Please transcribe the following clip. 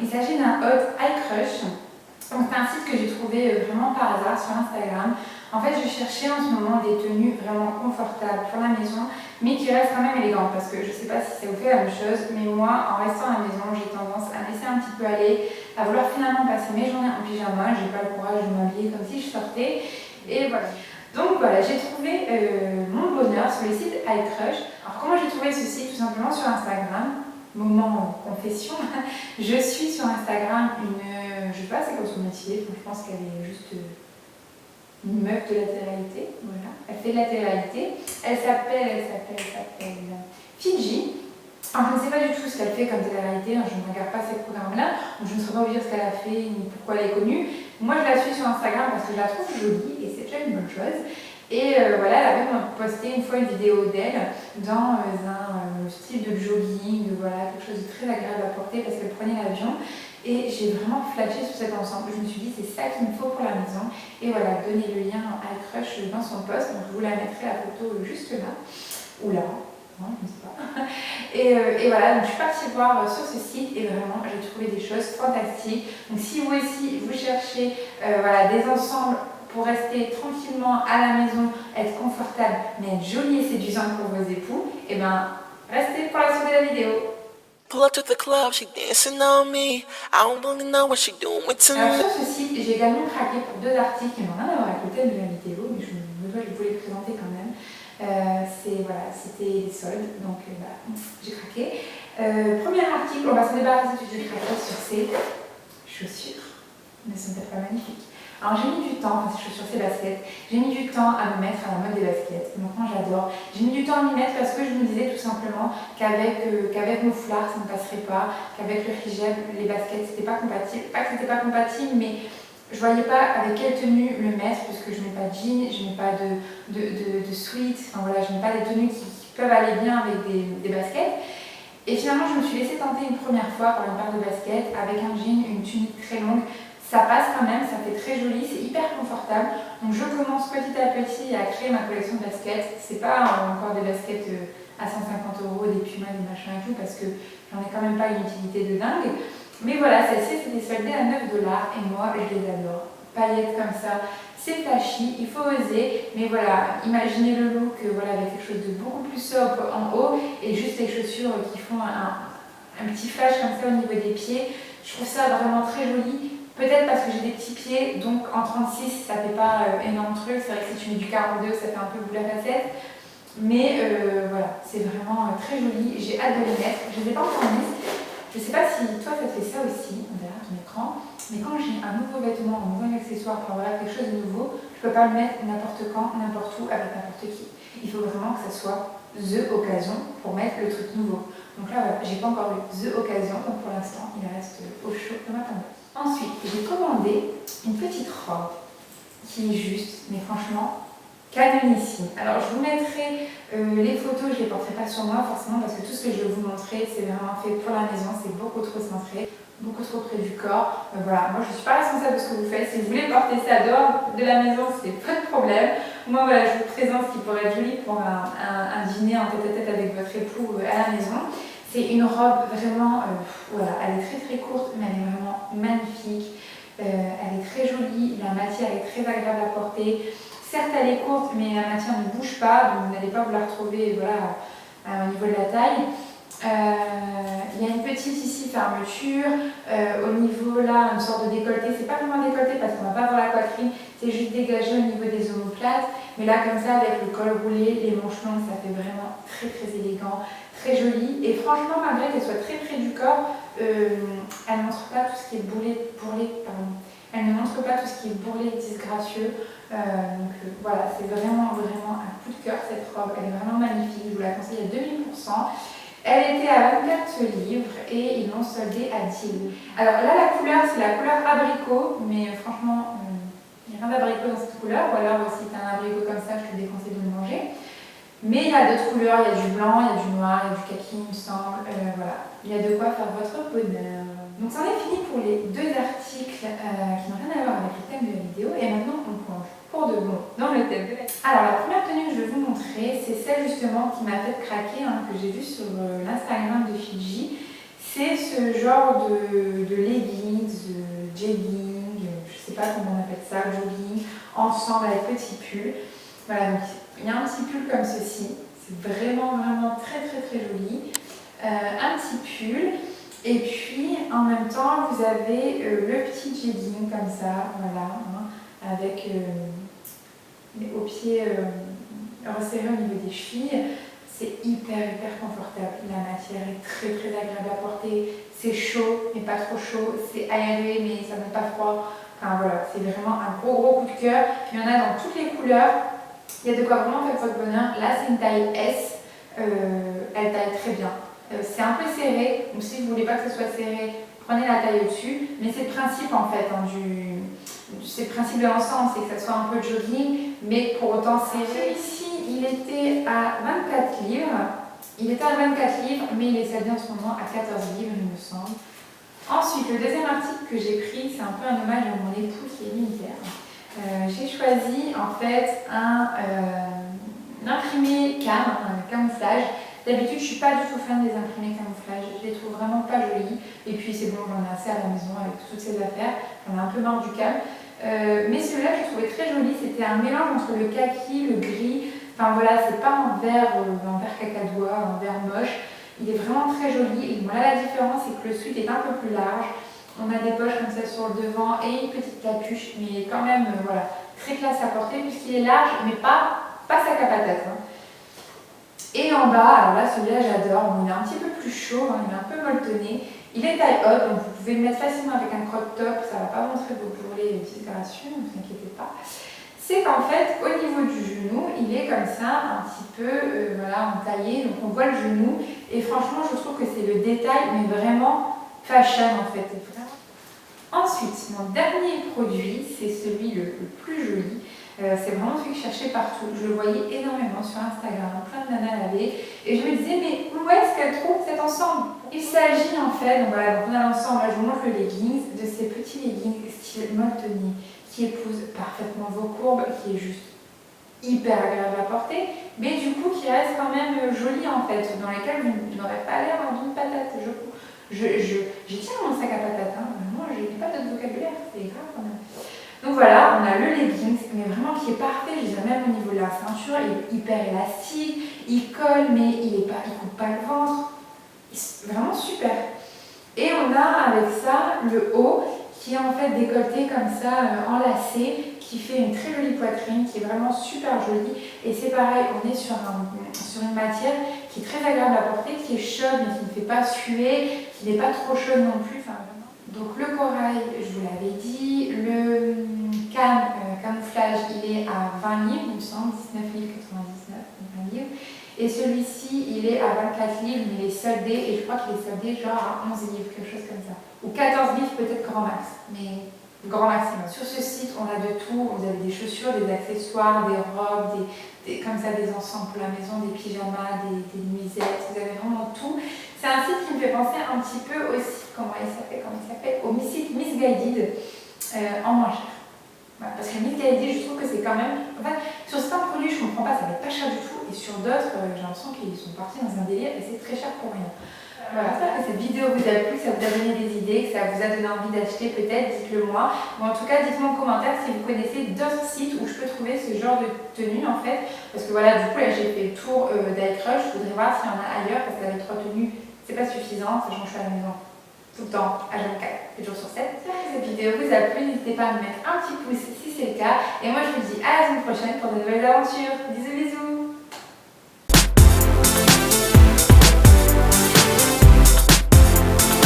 Il s'agit d'un Hot Eye Crush. Donc c'est un site que j'ai trouvé vraiment par hasard sur Instagram. En fait, je cherchais en ce moment des tenues vraiment confortables pour la maison, mais qui restent quand même élégantes, parce que je ne sais pas si ça vous fait la même chose, mais moi, en restant à la maison, j'ai tendance à laisser un petit peu aller, à vouloir finalement passer mes journées en pyjama. J'ai pas le courage de m'habiller comme si je sortais, et voilà. Donc voilà, j'ai trouvé mon bonheur sur le site iCrush. Alors comment j'ai trouvé ce site? Tout simplement sur Instagram. Moment confession, je suis sur Instagram je sais pas c'est quoi son métier, je pense qu'elle est juste une meuf de la télé-réalité, voilà. Elle fait de la télé-réalité, elle s'appelle Fidji. Alors je ne sais pas du tout ce qu'elle fait comme télé-réalité, je ne regarde pas ces programmes-là, donc je ne saurais pas vous dire ce qu'elle a fait ni pourquoi elle est connue. Moi je la suis sur Instagram parce que je la trouve jolie et c'est déjà une bonne chose. Et voilà, elle avait posté une fois une vidéo d'elle dans un style de jogging, voilà, quelque chose de très agréable à porter parce qu'elle prenait l'avion. Et j'ai vraiment flashé sur cet ensemble. Je me suis dit, c'est ça qu'il me faut pour la maison. Et voilà, donnez le lien à iCrush dans son post. Donc je vous la mettrai la photo juste là, ou là, non, je ne sais pas. Et voilà, donc je suis partie voir sur ce site et vraiment, j'ai trouvé des choses fantastiques. Donc si vous aussi, vous cherchez voilà, des ensembles pour rester tranquillement à la maison, être confortable, mais être jolie et séduisante pour vos époux, et ben restez pour la suite de la vidéo. Pull up to the club, she dancing on me. I don't really know what she doing with me. Alors sur ce site, j'ai également craqué pour deux articles qui n'ont rien à voir avec le thème de la vidéo, mais je voulais les présenter quand même. Voilà, c'était les soldes, donc voilà, j'ai craqué. Premier article, on va se débarrasser tout de suite, j'ai craqué sur ces chaussures. Ne sont-elles pas magnifiques? Alors j'ai mis du temps, ces chaussures, ces baskets, j'ai mis du temps à me mettre à la mode des baskets. Maintenant j'adore. J'ai mis du temps à m'y mettre parce que je me disais tout simplement qu'avec mon foulard ça ne passerait pas, qu'avec le hijab, les baskets c'était pas compatible. Pas que c'était pas compatible, mais je voyais pas avec quelle tenue le mettre puisque je mets pas de jean, je mets pas de sweat, enfin voilà, je mets pas des tenues qui peuvent aller bien avec des baskets. Et finalement je me suis laissée tenter une première fois par une paire de baskets avec un jean, une tunique très longue. Ça passe quand même, ça fait très joli, c'est hyper confortable. Donc je commence petit à petit à créer ma collection de baskets. C'est pas encore des baskets à 150 €, des Pumas, des machins et tout, parce que j'en ai quand même pas une utilité de dingue. Mais voilà, celle-ci c'était soldée à 9 $ et moi je les adore. Paillettes comme ça, c'est flashy, il faut oser. Mais voilà, imaginez le look voilà, avec quelque chose de beaucoup plus sobre en haut et juste les chaussures qui font un petit flash comme ça au niveau des pieds. Je trouve ça vraiment très joli. Peut-être parce que j'ai des petits pieds, donc en 36 ça fait pas énorme truc. C'est vrai que si tu mets du 42 ça fait un peu boule à facette. Mais voilà, c'est vraiment très joli. J'ai hâte de les mettre. Je ne les ai pas encore mises. Je ne sais pas si toi ça te fait ça aussi, derrière ton écran. Mais quand j'ai un nouveau vêtement, un nouvel accessoire, enfin voilà, quelque chose de nouveau, je ne peux pas le mettre n'importe quand, n'importe où, avec n'importe qui. Il faut vraiment que ça soit the occasion pour mettre le truc nouveau. Donc là voilà, j'ai pas encore eu the occasion, donc pour l'instant il reste au chaud dans ma tendance. Ensuite, j'ai commandé une petite robe qui est juste, mais franchement, canonissime. Alors, je vous mettrai les photos, je ne les porterai pas sur moi forcément parce que tout ce que je vais vous montrer, c'est vraiment fait pour la maison, c'est beaucoup trop centré, beaucoup trop près du corps. Voilà, moi je ne suis pas responsable de ce que vous faites. Si vous voulez porter ça dehors de la maison, c'est pas de problème. Moi, voilà, je vous présente ce qui pourrait être joli pour un dîner en tête-à-tête avec votre époux à la maison. C'est une robe vraiment, voilà, elle est très très courte, mais elle est vraiment magnifique. Elle est très jolie, la matière est très agréable à porter. Certes, elle est courte, mais la matière ne bouge pas, donc vous n'allez pas vous la retrouver voilà, au niveau de la taille. Il y a une petite ici fermeture, au niveau là, une sorte de décolleté. C'est pas vraiment un décolleté parce qu'on va pas voir la poitrine, c'est juste dégagé au niveau des omoplates. Mais là, comme ça, avec le col roulé, les manches longues, ça fait vraiment très très élégant, très joli. Et franchement, malgré qu'elle soit très près du corps, elle ne montre pas tout ce qui est bourrelé, pardon. Elle ne montre pas tout ce qui est bourrelé, disgracieux. Voilà, c'est vraiment un coup de cœur cette robe. Elle est vraiment magnifique. Je vous la conseille à 2000%. Elle était à 24 livres et ils l'ont soldée à 10 €. Alors là, la couleur, c'est la couleur abricot, mais franchement, il n'y a rien d'abricot dans cette couleur. Ou alors, si tu as un abricot comme ça, je te déconseille de le manger. Mais il y a d'autres couleurs, il y a du blanc, il y a du noir, il y a du kaki, il me semble. Voilà, il y a de quoi faire votre bonheur. Donc, c'en est fini pour les deux articles qui n'ont rien à voir avec le thème de la vidéo. Et maintenant, on plonge pour de bon dans le thème de la vidéo. Alors, la première tenue que je vais vous montrer, c'est celle justement qui m'a fait craquer, que j'ai vue sur l'Instagram de Fidji. C'est ce genre de leggings, jegging, je sais pas comment on appelle ça, jogging, ensemble avec petit pull. Voilà, donc il y a un petit pull comme ceci, c'est vraiment très joli. Un petit pull, et puis en même temps vous avez le petit jegging comme ça, voilà, hein, avec au pied resserré au niveau des chevilles. C'est hyper confortable, la matière est très agréable à porter, c'est chaud mais pas trop chaud, c'est aéré mais ça ne donne pas froid. Enfin voilà, c'est vraiment un gros coup de cœur. Il y en a dans toutes les couleurs, il y a de quoi vraiment faire votre bonheur. Là c'est une taille S, elle taille très bien. C'est un peu serré, donc si vous ne voulez pas que ce soit serré, prenez la taille au-dessus. Mais c'est le principe en fait, hein, c'est le principe de l'ensemble, c'est que ça soit un peu jogging, mais pour autant serré. Ici, il était à 24 livres. Il était à 24 livres, mais il est soldé en ce moment à 14 livres, il me semble. Ensuite, le deuxième article que j'ai pris, c'est un peu un hommage à mon époux qui est militaire. J'ai choisi en fait un imprimé camouflage. D'habitude, je ne suis pas du tout fan des imprimés camouflage, je les trouve vraiment pas jolis. Et puis c'est bon, j'en ai assez à la maison avec toutes ces affaires, j'en ai un peu marre du cam. Mais celui-là, je trouvais très joli, c'était un mélange entre le kaki, le gris. Enfin voilà, c'est pas un vert cacadois, un vert moche. Il est vraiment très joli. Et voilà, la différence, c'est que le sweat est un peu plus large. On a des poches comme ça sur le devant et une petite capuche, mais quand même, voilà, très classe à porter puisqu'il est large, mais pas sac à patates. Hein. Et en bas, alors là celui-là j'adore, il est un petit peu plus chaud, hein, il est un peu molletonné. Il est taille haute, donc vous pouvez le mettre facilement avec un crop top, ça ne va pas montrer vos bourrelets et vos discarations, ne vous inquiétez pas. C'est qu'en fait, au niveau du genou, il est comme ça, un petit peu voilà, entaillé, donc on voit le genou. Et franchement, je trouve que c'est le détail, mais vraiment fashion en fait. Ensuite, mon dernier produit, c'est celui le plus joli. C'est vraiment celui que je cherchais partout. Je le voyais énormément sur Instagram, plein de nanas l'avaient. Et je me disais, mais où est-ce qu'elle trouve cet ensemble? Il s'agit en fait, donc voilà, donc on a l'ensemble, là je vous montre le leggings, de ces petits leggings style molletonné, qui épousent parfaitement vos courbes, qui est juste hyper agréable à porter, mais du coup qui reste quand même joli en fait, dans lesquels vous n'aurez pas l'air d'une patate. J'y tiens mon sac à patates, hein. Moi je n'ai pas d'autre vocabulaire, c'est grave quand même. Donc voilà, on a le leggings, mais vraiment qui est parfait, je dirais même au niveau de la ceinture, il est hyper élastique, il colle, mais il ne coupe pas le ventre, vraiment super. Et on a avec ça le haut, qui est en fait décolleté comme ça, enlacé, qui fait une très jolie poitrine, qui est vraiment super jolie. Et c'est pareil, on est sur une matière qui est très agréable à porter, qui est chaude, mais qui ne fait pas suer, qui n'est pas trop chaude non plus. Enfin, donc le corail, je vous l'avais dit, le camouflage, il est à 20 livres, il me semble, 19,99 livres. Et celui-ci, il est à 24 livres, mais il est soldé, et je crois qu'il est soldé genre à 11 livres, quelque chose comme ça. Ou 14 livres, peut-être grand max, mais grand maximum. Sur ce site, on a de tout, vous avez des chaussures, des accessoires, des robes, comme ça, des ensembles pour la maison, des pyjamas, des nuisettes, vous avez vraiment tout. C'est un site qui me fait penser un petit peu aussi, comment il s'appelle, au site Missguided en moins cher. Voilà, parce que Missguided, je trouve que c'est quand même... En fait, sur certains produits, je ne comprends pas, ça va être pas cher du tout, et sur d'autres, j'ai l'impression qu'ils sont partis dans un délire, et c'est très cher pour rien. Voilà, j'espère que cette vidéo vous a plu, que ça vous a donné des idées, que ça vous a donné envie d'acheter peut-être, dites-le moi. Ou en tout cas, dites-moi en commentaire si vous connaissez d'autres sites où je peux trouver ce genre de tenue en fait. Parce que voilà, du coup là j'ai fait le tour d'iCrush, je voudrais voir s'il y en a ailleurs parce qu'avec 3 tenues, c'est pas suffisant, sachant que je suis à la maison tout le temps, à 24, 7 jours sur 7. J'espère que cette vidéo vous a plu, n'hésitez pas à me mettre un petit pouce si c'est le cas. Et moi je vous dis à la semaine prochaine pour de nouvelles aventures. Bisous bisous.